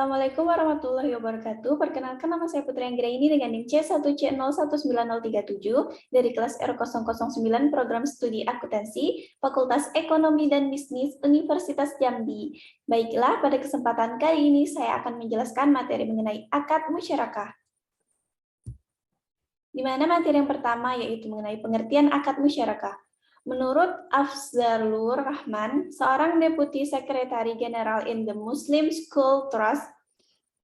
Assalamualaikum warahmatullahi wabarakatuh. Perkenalkan, nama saya Putri Anggraini dengan NIM C1C019037 dari kelas R009 Program Studi Akuntansi, Fakultas Ekonomi dan Bisnis Universitas Jambi. Baiklah, pada kesempatan kali ini saya akan menjelaskan materi mengenai akad musyarakah. Di mana materi yang pertama yaitu mengenai pengertian akad musyarakah. Menurut Afzalur Rahman, seorang Deputi Sekretari Jenderal in the Muslim School Trust,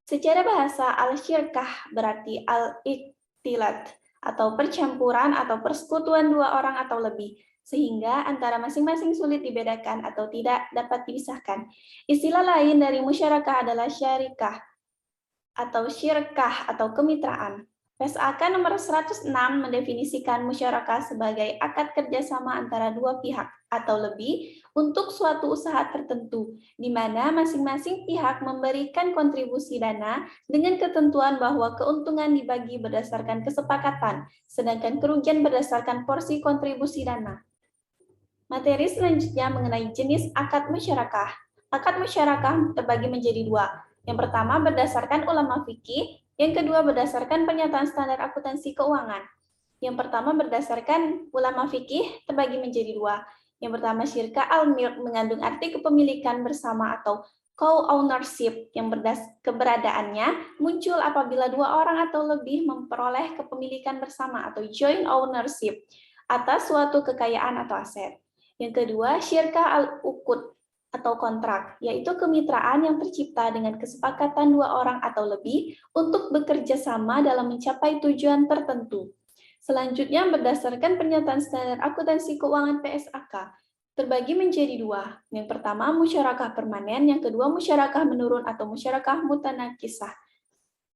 secara bahasa al-syirkah berarti al-ikhtilat atau percampuran atau persekutuan dua orang atau lebih, sehingga antara masing-masing sulit dibedakan atau tidak dapat dipisahkan. Istilah lain dari musyarakah adalah syarikah atau syirkah atau kemitraan. PSAK nomor 106 mendefinisikan musyarakah sebagai akad kerjasama antara dua pihak atau lebih untuk suatu usaha tertentu, di mana masing-masing pihak memberikan kontribusi dana dengan ketentuan bahwa keuntungan dibagi berdasarkan kesepakatan, sedangkan kerugian berdasarkan porsi kontribusi dana. Materi selanjutnya mengenai jenis akad musyarakah. Akad musyarakah terbagi menjadi dua. Yang pertama berdasarkan ulama fikih, yang kedua berdasarkan pernyataan standar akuntansi keuangan. Yang pertama berdasarkan ulama fikih terbagi menjadi dua. Yang pertama syirka al-milk mengandung arti kepemilikan bersama atau co-ownership yang keberadaannya muncul apabila dua orang atau lebih memperoleh kepemilikan bersama atau joint ownership atas suatu kekayaan atau aset. Yang kedua syirka al-uqud atau kontrak, yaitu kemitraan yang tercipta dengan kesepakatan dua orang atau lebih untuk bekerja sama dalam mencapai tujuan tertentu. Selanjutnya, berdasarkan pernyataan standar akuntansi keuangan PSAK, terbagi menjadi dua. Yang pertama, musyarakah permanen, yang kedua, musyarakah menurun atau musyarakah mutanakisah.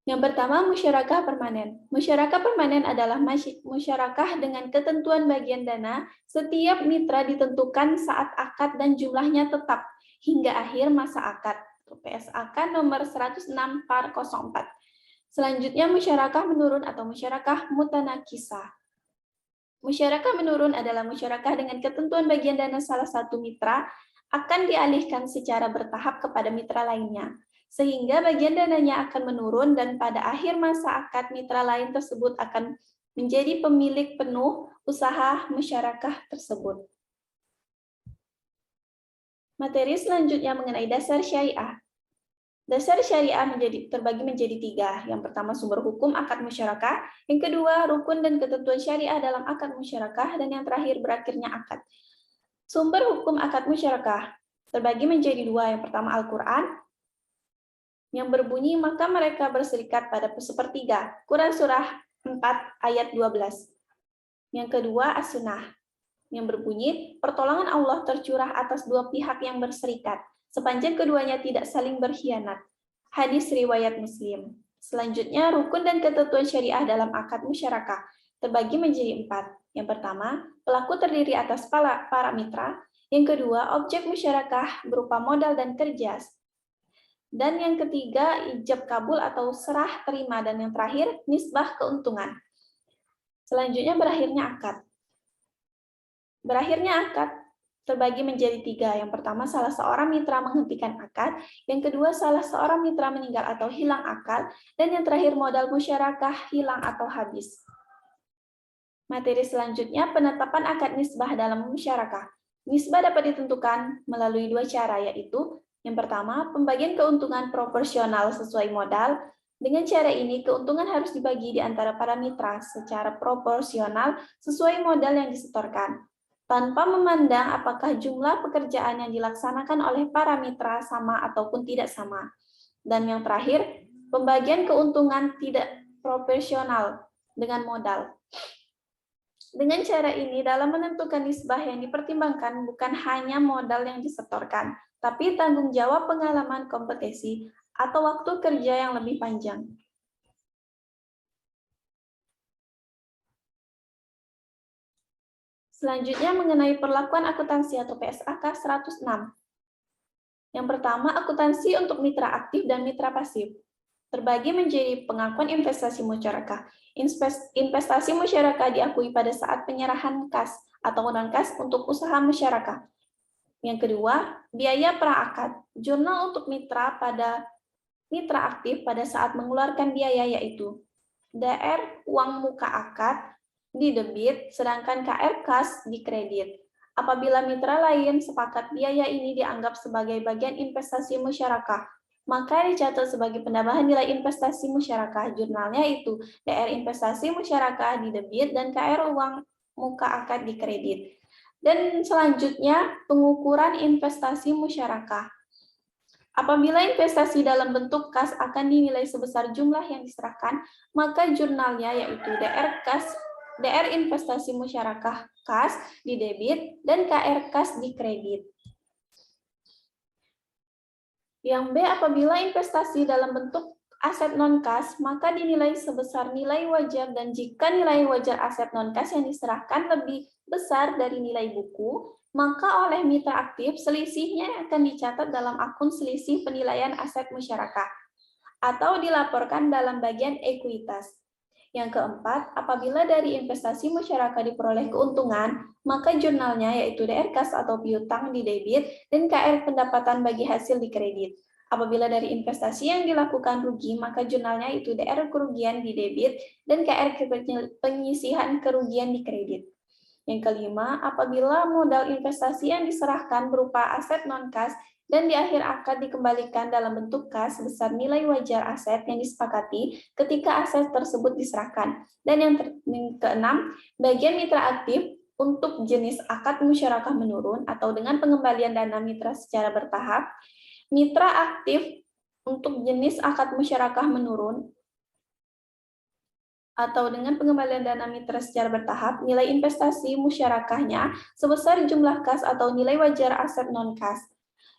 Yang pertama, musyarakah permanen. Musyarakah permanen adalah musyarakah dengan ketentuan bagian dana setiap mitra ditentukan saat akad dan jumlahnya tetap hingga akhir masa akad. PSAK nomor 106/04. Selanjutnya, musyarakah menurun atau musyarakah mutanakisah. Musyarakah menurun adalah musyarakah dengan ketentuan bagian dana salah satu mitra akan dialihkan secara bertahap kepada mitra lainnya, sehingga bagian dananya akan menurun dan pada akhir masa akad mitra lain tersebut akan menjadi pemilik penuh usaha musyarakah tersebut. Materi selanjutnya mengenai dasar syariah. Dasar syariah terbagi menjadi tiga. Yang pertama sumber hukum akad musyarakah, yang kedua rukun dan ketentuan syariah dalam akad musyarakah, dan yang terakhir berakhirnya akad. Sumber hukum akad musyarakah terbagi menjadi dua. Yang pertama Al-Quran, yang berbunyi maka mereka berserikat pada sepertiga, Quran surah 4 ayat 12. Yang kedua As-Sunnah, yang berbunyi pertolongan Allah tercurah atas dua pihak yang berserikat, sepanjang keduanya tidak saling berkhianat. Hadis riwayat Muslim. Selanjutnya, rukun dan ketentuan syariah dalam akad musyarakah terbagi menjadi 4. Yang pertama, pelaku terdiri atas para mitra. Yang kedua, objek musyarakah berupa modal dan kerja. Dan yang ketiga, ijab kabul atau serah terima. Dan yang terakhir, nisbah keuntungan. Selanjutnya, berakhirnya akad. Berakhirnya akad terbagi menjadi tiga. Yang pertama, salah seorang mitra menghentikan akad. Yang kedua, salah seorang mitra meninggal atau hilang akad. Dan yang terakhir, modal musyarakah hilang atau habis. Materi selanjutnya, penetapan akad nisbah dalam musyarakah. Nisbah dapat ditentukan melalui dua cara, yaitu yang pertama, pembagian keuntungan proporsional sesuai modal. Dengan cara ini, keuntungan harus dibagi di antara para mitra secara proporsional sesuai modal yang disetorkan, tanpa memandang apakah jumlah pekerjaan yang dilaksanakan oleh para mitra sama ataupun tidak sama. Dan yang terakhir, pembagian keuntungan tidak proporsional dengan modal. Dengan cara ini, dalam menentukan nisbah yang dipertimbangkan bukan hanya modal yang disetorkan, tapi tanggung jawab pengalaman kompetensi atau waktu kerja yang lebih panjang. Selanjutnya mengenai perlakuan akuntansi atau PSAK 106. Yang pertama, akuntansi untuk mitra aktif dan mitra pasif. Terbagi menjadi pengakuan investasi musyarakah. Investasi musyarakah diakui pada saat penyerahan kas atau non-kas untuk usaha musyarakah. Yang kedua, biaya pra-akad. Jurnal untuk mitra pada mitra aktif pada saat mengeluarkan biaya, yaitu DR uang muka akad di debit, sedangkan KR kas di kredit. Apabila mitra lain sepakat biaya ini dianggap sebagai bagian investasi musyarakah, maka dicatat sebagai penambahan nilai investasi musyarakah. Jurnalnya itu DR investasi musyarakah di debit dan KR uang muka akad di kredit. Dan selanjutnya, pengukuran investasi musyarakah. Apabila investasi dalam bentuk kas akan dinilai sebesar jumlah yang diserahkan, maka jurnalnya yaitu DR investasi musyarakah kas di debit dan KR kas di kredit. Yang B, apabila investasi dalam bentuk aset non-kas, maka dinilai sebesar nilai wajar, dan jika nilai wajar aset non-kas yang diserahkan lebih besar dari nilai buku, maka oleh mitra aktif selisihnya akan dicatat dalam akun selisih penilaian aset musyarakah atau dilaporkan dalam bagian ekuitas. Yang keempat, apabila dari investasi musyarakah diperoleh keuntungan, maka jurnalnya yaitu DR kas atau piutang di debit dan KR pendapatan bagi hasil di kredit. Apabila dari investasi yang dilakukan rugi, maka jurnalnya itu DR kerugian di debit dan KR penyisihan kerugian di kredit. Yang kelima, apabila modal investasi yang diserahkan berupa aset non-kas dan di akhir akad dikembalikan dalam bentuk kas sebesar nilai wajar aset yang disepakati ketika aset tersebut diserahkan. Dan yang keenam, bagian mitra aktif untuk jenis akad musyarakah menurun atau dengan pengembalian dana mitra secara bertahap. Mitra aktif untuk jenis akad musyarakah menurun atau dengan pengembalian dana mitra secara bertahap, nilai investasi musyarakahnya sebesar jumlah kas atau nilai wajar aset non-kas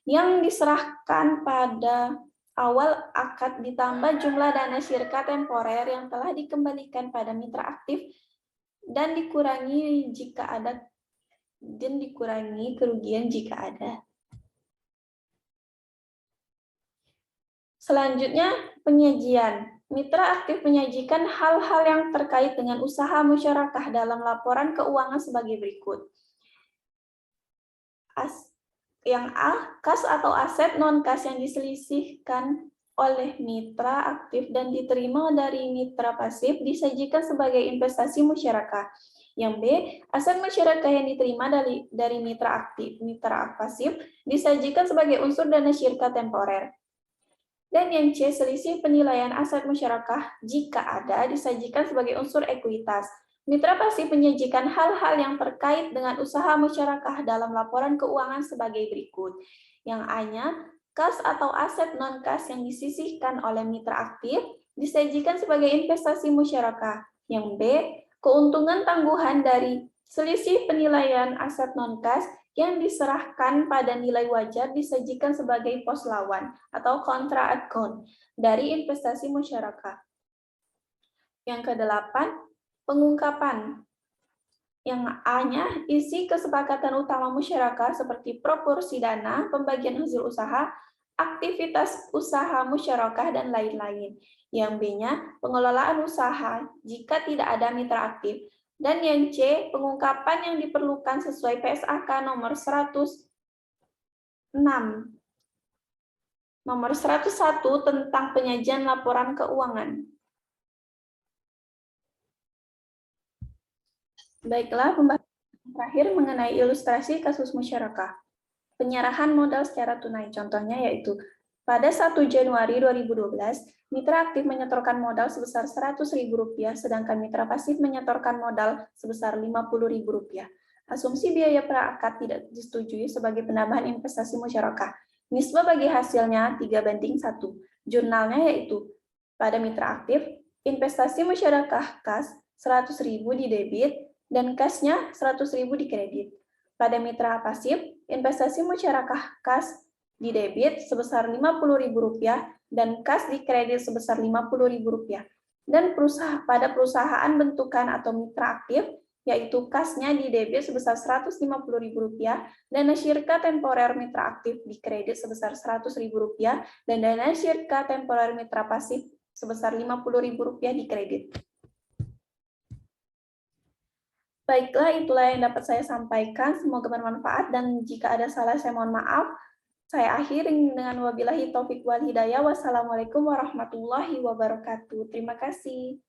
yang diserahkan pada awal akad ditambah jumlah dana syirka temporer yang telah dikembalikan pada mitra aktif dan dikurangi kerugian jika ada. Selanjutnya, penyajian. Mitra aktif menyajikan hal-hal yang terkait dengan usaha musyarakah dalam laporan keuangan sebagai berikut. Yang A, kas atau aset non-kas yang diselisihkan oleh mitra aktif dan diterima dari mitra pasif disajikan sebagai investasi musyarakah. Yang B, aset masyarakat yang diterima dari mitra aktif, mitra pasif disajikan sebagai unsur dana syirka temporer. Dan yang C, selisih penilaian aset musyarakah jika ada disajikan sebagai unsur ekuitas. Mitra pasif menyajikan hal-hal yang terkait dengan usaha musyarakah dalam laporan keuangan sebagai berikut. Yang A-nya, kas atau aset non-kas yang disisihkan oleh mitra aktif disajikan sebagai investasi musyarakah. Yang B, keuntungan tangguhan dari selisih penilaian aset non-kas yang diserahkan pada nilai wajar disajikan sebagai pos lawan atau kontra account dari investasi musyarakah. Yang kedelapan, pengungkapan. Yang A-nya, isi kesepakatan utama musyarakah seperti proporsi dana, pembagian hasil usaha, aktivitas usaha musyarakah, dan lain-lain. Yang B-nya, pengelolaan usaha jika tidak ada mitra aktif. Dan yang C, pengungkapan yang diperlukan sesuai PSAK nomor 106. Nomor 101 tentang penyajian laporan keuangan. Baiklah, pembahasan terakhir mengenai ilustrasi kasus musyarakah. Penyerahan modal secara tunai. Contohnya yaitu, pada 1 Januari 2012, mitra aktif menyetorkan modal sebesar Rp100.000, sedangkan mitra pasif menyetorkan modal sebesar Rp50.000. Asumsi biaya praakad tidak disetujui sebagai penambahan investasi musyarakah. Nisbah bagi hasilnya 3:1. Jurnalnya yaitu, pada mitra aktif, investasi musyarakah kas Rp100.000 di debit dan kasnya Rp100.000 di kredit. Pada mitra pasif, investasi musyarakah kas di debit sebesar Rp50.000 dan kas di kredit sebesar Rp50.000. Dan pada perusahaan bentukan atau mitra aktif, yaitu kasnya di debit sebesar Rp150.000 dana syirka temporer mitra aktif di kredit sebesar Rp100.000 dan dana syirka temporer mitra pasif sebesar Rp50.000 di kredit. Baiklah, itulah yang dapat saya sampaikan. Semoga bermanfaat dan jika ada salah saya mohon maaf. Saya akhiri dengan wabillahi taufik wal hidayah. Wassalamualaikum warahmatullahi wabarakatuh. Terima kasih.